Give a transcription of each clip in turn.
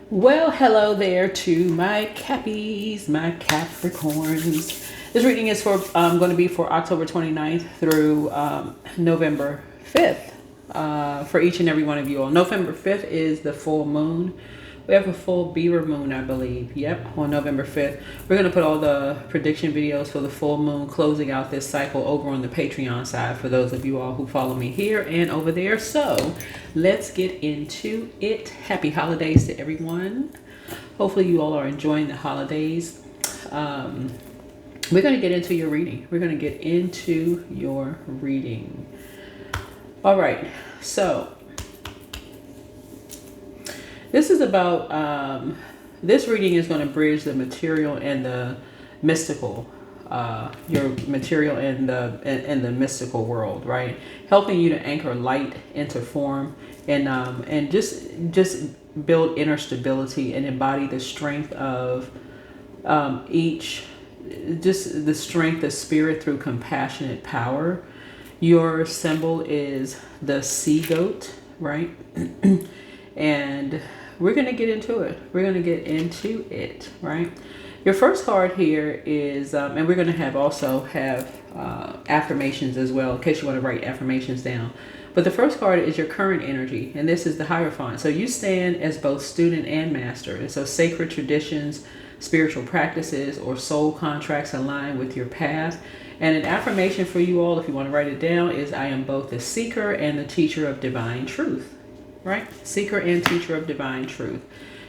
Well, hello there to my Cappies, my Capricorns. This reading is for going to be for October 29th through November 5th for each and every one of you all. November 5th is the full moon. We have a full beaver moon, I believe. Yep, on November 5th. We're going to put all the prediction videos for the full moon closing out this cycle over on the Patreon side for those of you all who follow me here and over there. So let's get into it. Happy holidays to everyone. Hopefully you all are enjoying the holidays. We're going to get into your reading. We're going to get into your reading. All right. So this is about, this reading is going to bridge the material and the mystical, your material and the mystical world, right? Helping you to anchor light into form and just build inner stability and embody the strength of just the strength of spirit through compassionate power. Your symbol is the sea goat, right? And we're going to get into it. We're going to get into it, right? Your first card here is, and we're going to also have affirmations as well, in case you want to write affirmations down. But the first card is your current energy, and this is the Hierophant. So you stand as both student and master. And so sacred traditions, spiritual practices, or soul contracts align with your path. And an affirmation for you all, if you want to write it down, is I am both the seeker and the teacher of divine truth. Right? Seeker and teacher of divine truth.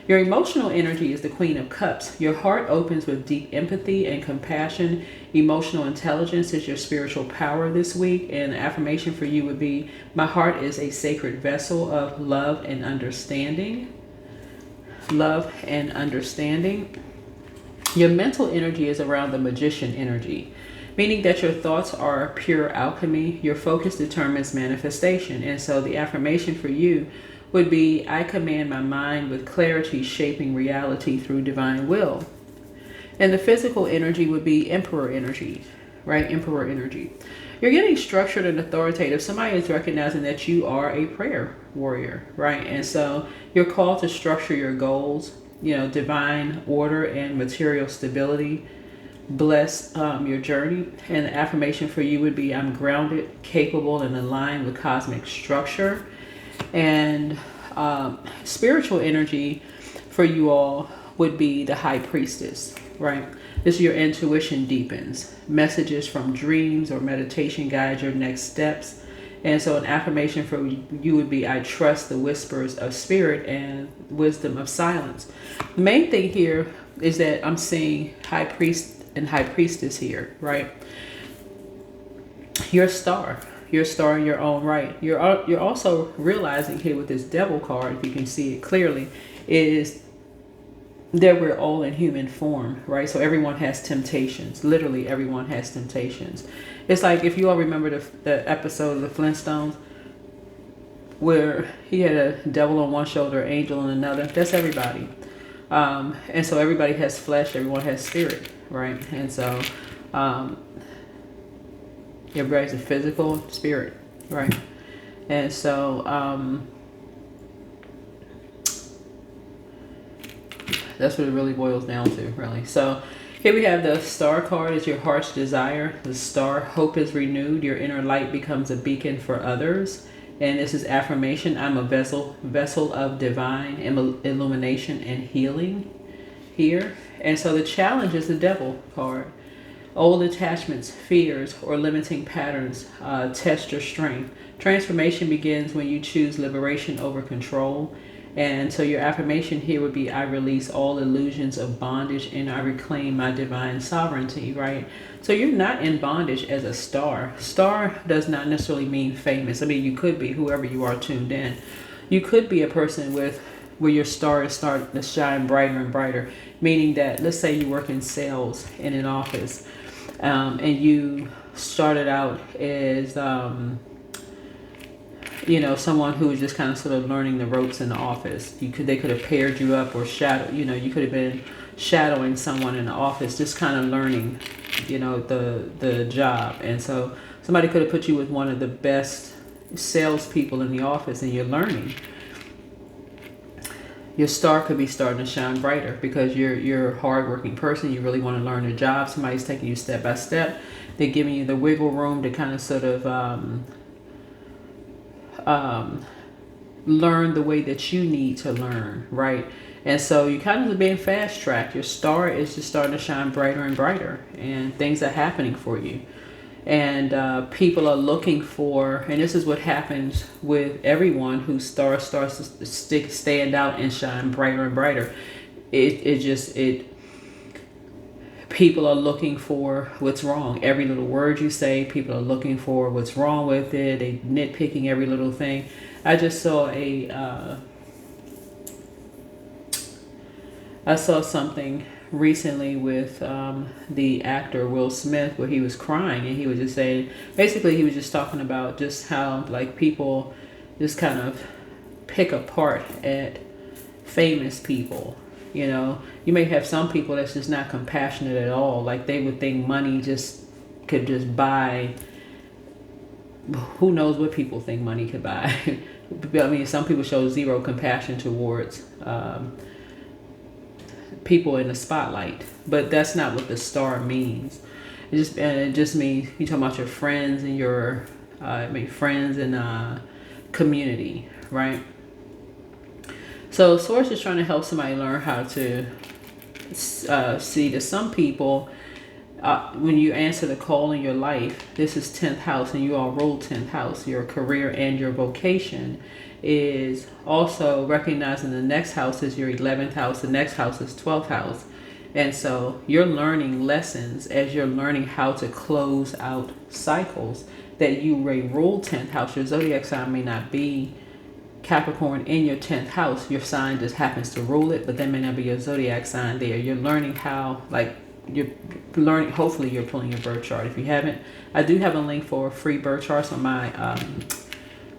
Your emotional energy is the Queen of Cups. Your heart opens with deep empathy and compassion. Emotional intelligence is your spiritual power this week. And the affirmation for you would be, my heart is a sacred vessel of love and understanding. Love and understanding. Your mental energy is around the magician energy, meaning that your thoughts are pure alchemy. Your focus determines manifestation. And so the affirmation for you would be, I command my mind with clarity, shaping reality through divine will. And the physical energy would be emperor energy, right? Emperor energy. You're getting structured and authoritative. Somebody is recognizing that you are a prayer warrior, right? And so you're called to structure your goals, divine order and material stability. Bless your journey. And the affirmation for you would be, I'm grounded, capable, and aligned with cosmic structure. And spiritual energy for you all would be the High Priestess, right? This is your intuition deepens. Messages from dreams or meditation guide your next steps. And so an affirmation for you would be, I trust the whispers of spirit and wisdom of silence. The main thing here is that I'm seeing High Priest and High Priestess here, right? You're a star. You're a star in your own right. You're also realizing here with this Devil card, if you can see it clearly, is that we're all in human form, right? So everyone has temptations. Literally everyone has temptations. It's like, if you all remember the episode of the Flintstones where he had a devil on one shoulder, angel on another. That's everybody. And so everybody has flesh, everyone has spirit, right? And so everybody's a physical spirit, right? And so that's what it really boils down to, really. So here we have the Star card is your heart's desire. The star, hope is renewed. Your inner light becomes a beacon for others. And this is affirmation. I'm a vessel of divine illumination and healing here. And so the challenge is the Devil card. Old attachments, fears, or limiting patterns test your strength. Transformation begins when you choose liberation over control. And so your affirmation here would be, I release all illusions of bondage and I reclaim my divine sovereignty, right? So you're not in bondage as a star. Star does not necessarily mean famous. I mean, you could be, whoever you are tuned in. You could be a person where your star is starting to shine brighter and brighter, meaning that, let's say you work in sales in an office, and you started out as someone who was just kind of sort of learning the ropes in the office. They could have paired you up or you could have been shadowing someone in the office, just kind of learning, the job. And so somebody could have put you with one of the best salespeople in the office and you're learning. your star could be starting to shine brighter because you're a hardworking person. You really want to learn a job. Somebody's taking you step by step. They're giving you the wiggle room to kind of sort of learn the way that you need to learn, right? And so you kind of being fast tracked. Your star is just starting to shine brighter and brighter, and things are happening for you. And people are looking for, and this is what happens with everyone whose star starts to stand out and shine brighter and brighter. People are looking for what's wrong. Every little word you say, people are looking for what's wrong with it. They nitpicking every little thing. I just saw I saw something recently with the actor Will Smith, where he was crying, and he was just saying, basically he was just talking about just how like people just kind of pick apart at famous people. You know, you may have some people that's just not compassionate at all. Like they would think money just could just buy, who knows what people think money could buy. I mean, some people show zero compassion towards people in the spotlight, but that's not what the star means. It just means you talking about your friends and your friends and community, right? So Source is trying to help somebody learn how to see that some people, when you answer the call in your life, this is 10th house, and you all rule 10th house, your career and your vocation, is also recognizing the next house is your 11th house, the next house is 12th house. And so you're learning lessons as you're learning how to close out cycles that you rule 10th house. Your zodiac sign may not be Capricorn in your 10th house. Your sign just happens to rule it, but that may not be your zodiac sign there. You're learning how, like, you're learning, hopefully you're pulling your birth chart. If you haven't, I do have a link for free birth charts on my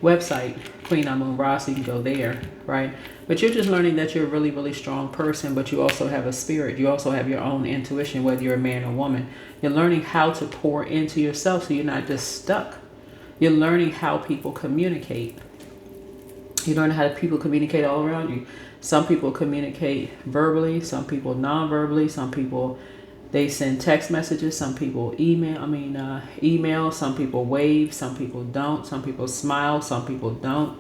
website, Queen Amun Ra, so you can go there, right? But you're just learning that you're a really, really strong person, but you also have a spirit. You also have your own intuition, whether you're a man or woman. You're learning how to pour into yourself so you're not just stuck. You're learning how people communicate. You learn how people communicate all around you. Some people communicate verbally, some people non-verbally, some people they send text messages, some people email, some people wave, some people don't, some people smile, some people don't.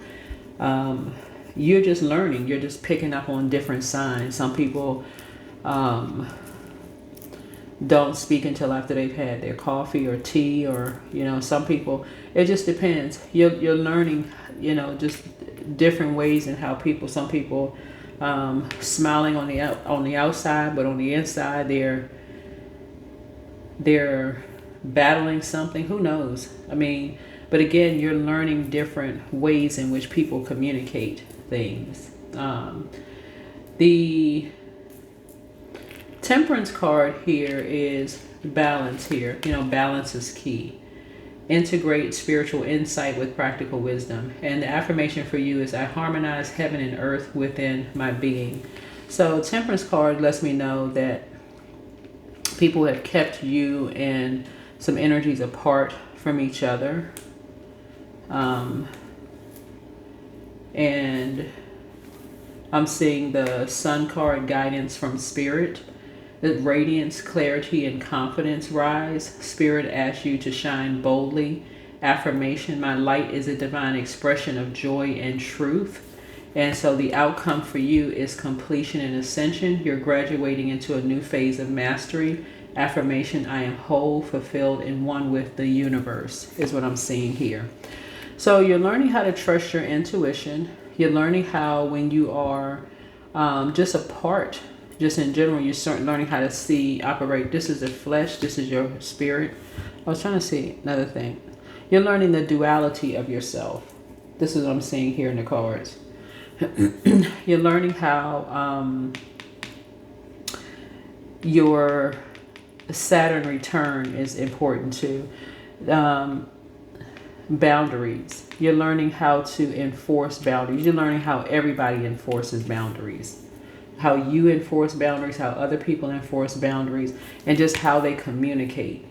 You're just learning, you're just picking up on different signs. Some people don't speak until after they've had their coffee or tea, or, you know, some people, it just depends. You're learning, you know, just different ways in how people, some people smiling on the outside, but on the inside they're battling something. Who knows? I mean, but again, you're learning different ways in which people communicate things. The Temperance card here is balance here. You know, balance is key. Integrate spiritual insight with practical wisdom. And the affirmation for you is, I harmonize heaven and earth within my being. So Temperance card lets me know that people have kept you and some energies apart from each other. And I'm seeing the Sun card, guidance from Spirit. The radiance, clarity, and confidence rise. Spirit asks you to shine boldly. Affirmation, my light is a divine expression of joy and truth. And so the outcome for you is completion and ascension. You're graduating into a new phase of mastery. Affirmation, I am whole, fulfilled, and one with the universe, is what I'm seeing here. So you're learning how to trust your intuition. You're learning how, when you are just apart, just in general, you're learning how to see, operate. This is the flesh, this is your spirit. I was trying to see another thing. You're learning the duality of yourself. This is what I'm seeing here in the cards. You're learning how your Saturn return is important too. Boundaries. You're learning how to enforce boundaries. You're learning how everybody enforces boundaries. How you enforce boundaries, how other people enforce boundaries, and just how they communicate.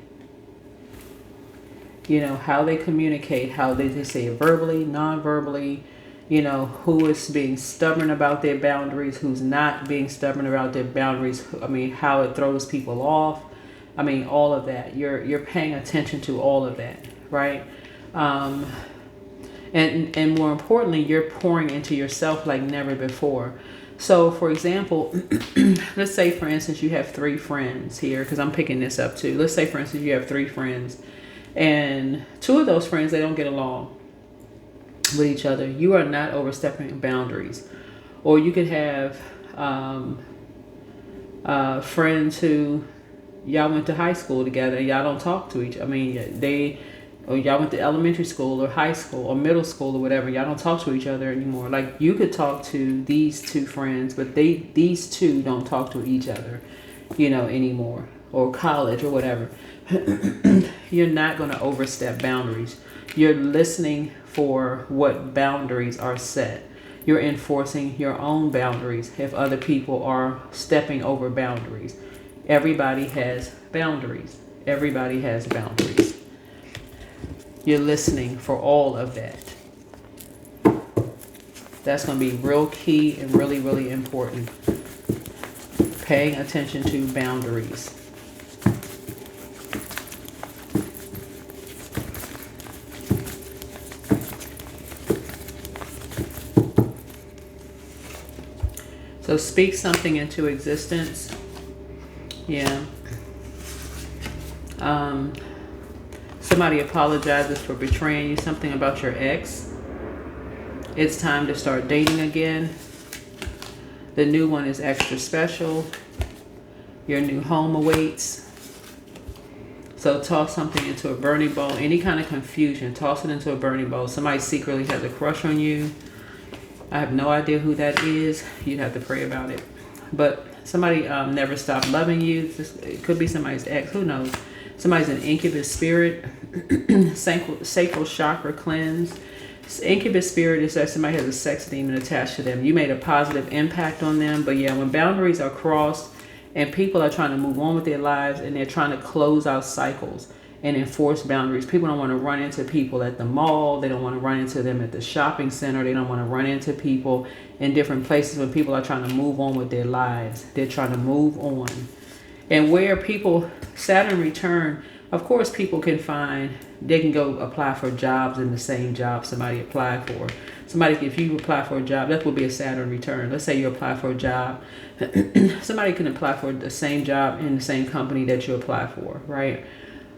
You know, how they communicate, how they say it verbally, non-verbally, You know, who is being stubborn about their boundaries, who's not being stubborn about their boundaries. I mean, how it throws people off. I mean, all of that. You're paying attention to all of that, right? Um, and more importantly, you're pouring into yourself like never before. So, for example, let's say, for instance, you have 3 friends here, because I'm picking this up too. Let's say, for instance, you have 3 friends, and 2 of those friends, they don't get along with each other. You are not overstepping boundaries. Or you could have friends who y'all went to high school together and y'all don't talk to each. I mean, or y'all went to elementary school or high school or middle school or whatever. Y'all don't talk to each other anymore. Like, you could talk to these 2 friends, but these 2 don't talk to each other, you know, anymore, or college or whatever. You're not going to overstep boundaries. You're listening for what boundaries are set. You're enforcing your own boundaries if other people are stepping over boundaries. Everybody has boundaries. Everybody has boundaries. You're listening for all of that. That's going to be real key and really, really important. Paying attention to boundaries. So speak something into existence. Yeah. Somebody apologizes for betraying you, something about your ex. It's time to start dating again. The new one is extra special. Your new home awaits. So toss something into a burning bowl. Any kind of confusion, toss it into a burning bowl. Somebody secretly has a crush on you. I have no idea who that is. You'd have to pray about it. But somebody never stopped loving you. It could be somebody's ex. Who knows? Somebody's an incubus spirit. Sacral chakra cleanse. Incubus spirit is that somebody has a sex demon attached to them. You made a positive impact on them. But yeah, when boundaries are crossed and people are trying to move on with their lives and they're trying to close out cycles and enforce boundaries. People don't want to run into people at the mall. They don't want to run into them at the shopping center. They don't want to run into people in different places when people are trying to move on with their lives. They're trying to move on. And where people, Saturn return, of course people can find, they can go apply for jobs in the same job somebody applied for. Somebody, if you apply for a job, that would be a Saturn return. Let's say you apply for a job. Somebody can apply for the same job in the same company that you apply for, right?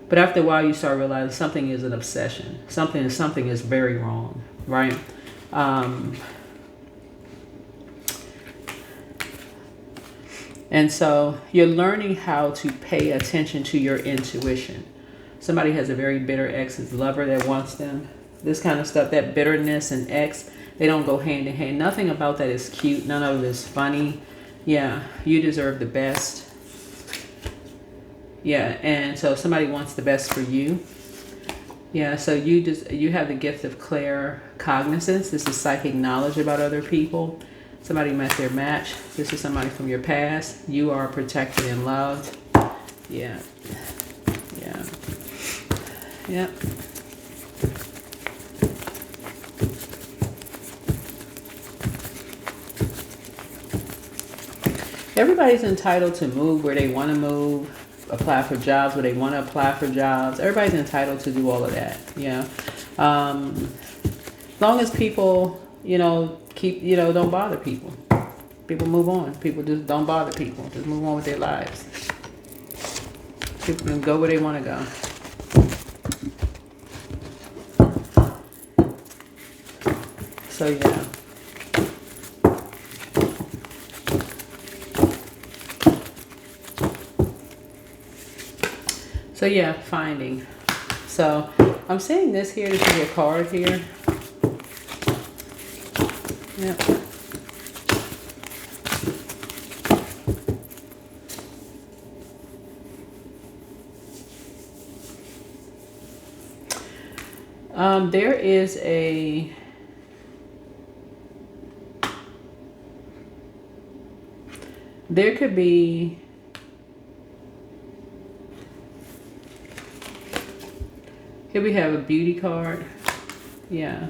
But after a while, you start realizing something is an obsession. Something is very wrong, right? And so you're learning how to pay attention to your intuition. Somebody has a very bitter ex's lover that wants them. This kind of stuff, that bitterness and ex, they don't go hand in hand. Nothing about that is cute. None of it is funny. Yeah, you deserve the best. Yeah, and so somebody wants the best for you. Yeah, so you have the gift of claircognizance. This is psychic knowledge about other people. Somebody met their match. This is somebody from your past. You are protected and loved. Yeah. Yeah. Yeah. Everybody's entitled to move where they want to move, apply for jobs where they want to apply for jobs. Everybody's entitled to do all of that. Yeah. As long as people, don't bother people. People move on. People just don't bother people. Just move on with their lives. People can go where they want to go. So yeah. So yeah, finding. So I'm seeing this here. This is a card here. Yep. There is there could be here we have a beauty card. Yeah.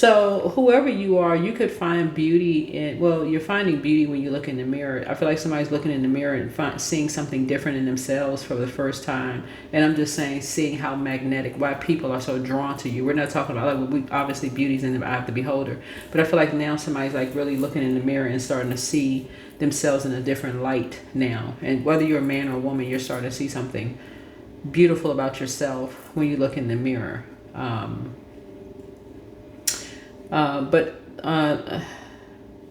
So whoever you are, you could find beauty in, well, you're finding beauty when you look in the mirror. I feel like somebody's looking in the mirror and seeing something different in themselves for the first time. And I'm just saying, seeing how magnetic, why people are so drawn to you. We're not talking about, like, obviously beauty's in the eye of the beholder. But I feel like now somebody's like really looking in the mirror and starting to see themselves in a different light now. And whether you're a man or a woman, you're starting to see something beautiful about yourself when you look in the mirror. But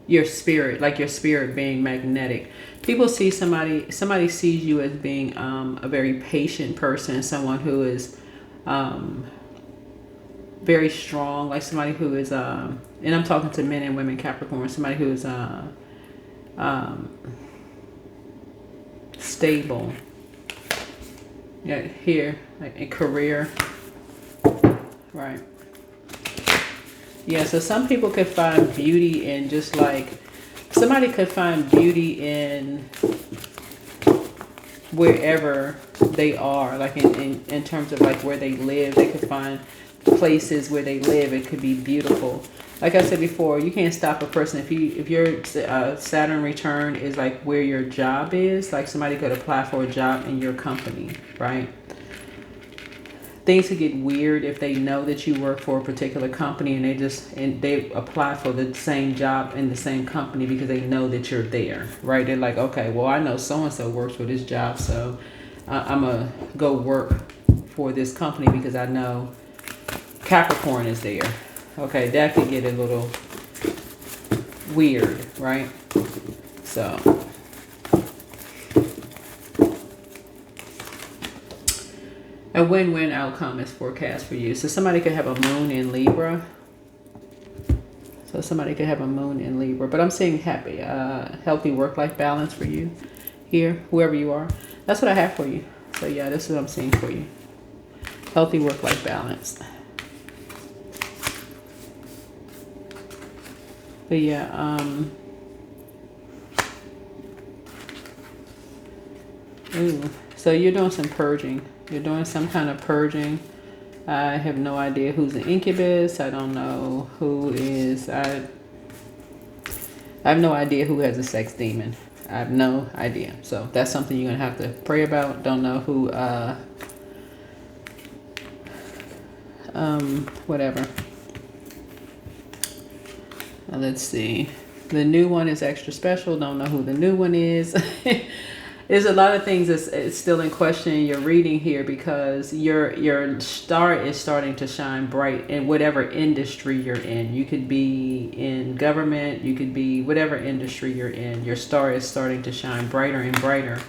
your spirit, like your spirit being magnetic. People see somebody sees you as being a very patient person, someone who is very strong, like somebody who is, and I'm talking to men and women, Capricorn, somebody who is stable. Yeah, here, like a career, right? Yeah, so some people could find beauty in just like, somebody could find beauty in wherever they are, like in terms of like where they live. They could find places where they live. It could be beautiful. Like I said before, you can't stop a person. If your Saturn return is like where your job is, like somebody could apply for a job in your company, right? Things could get weird if they know that you work for a particular company and they apply for the same job in the same company because they know that you're there, right? They're like, okay, well, I know so-and-so works for this job, so I'm going to go work for this company because I know Capricorn is there. Okay, that could get a little weird, right? So a win-win outcome is forecast for you. So somebody could have a moon in Libra. But I'm seeing happy, healthy work-life balance for you here, whoever you are. That's what I have for you. So yeah, this is what I'm seeing for you. Healthy work-life balance. But yeah, ooh. So you're doing some purging. You're doing some kind of purging. I have no idea who's an incubus. I don't know who is. I have no idea who has a sex demon. I have no idea. So that's something you're going to have to pray about. Don't know who, whatever. Let's see. The new one is extra special. Don't know who the new one is. There's a lot of things that's still in question in your reading here because your star is starting to shine bright in whatever industry you're in. You could be in government, you could be whatever industry you're in. Your star is starting to shine brighter and brighter.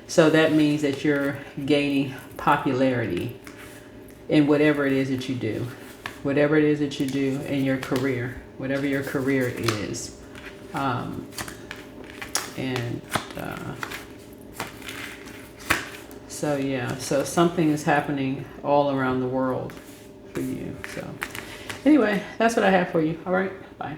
So that means that you're gaining popularity in whatever it is that you do. Whatever it is that you do in your career, whatever your career is. So yeah, so something is happening all around the world for you. So anyway, that's what I have for you. All right, bye.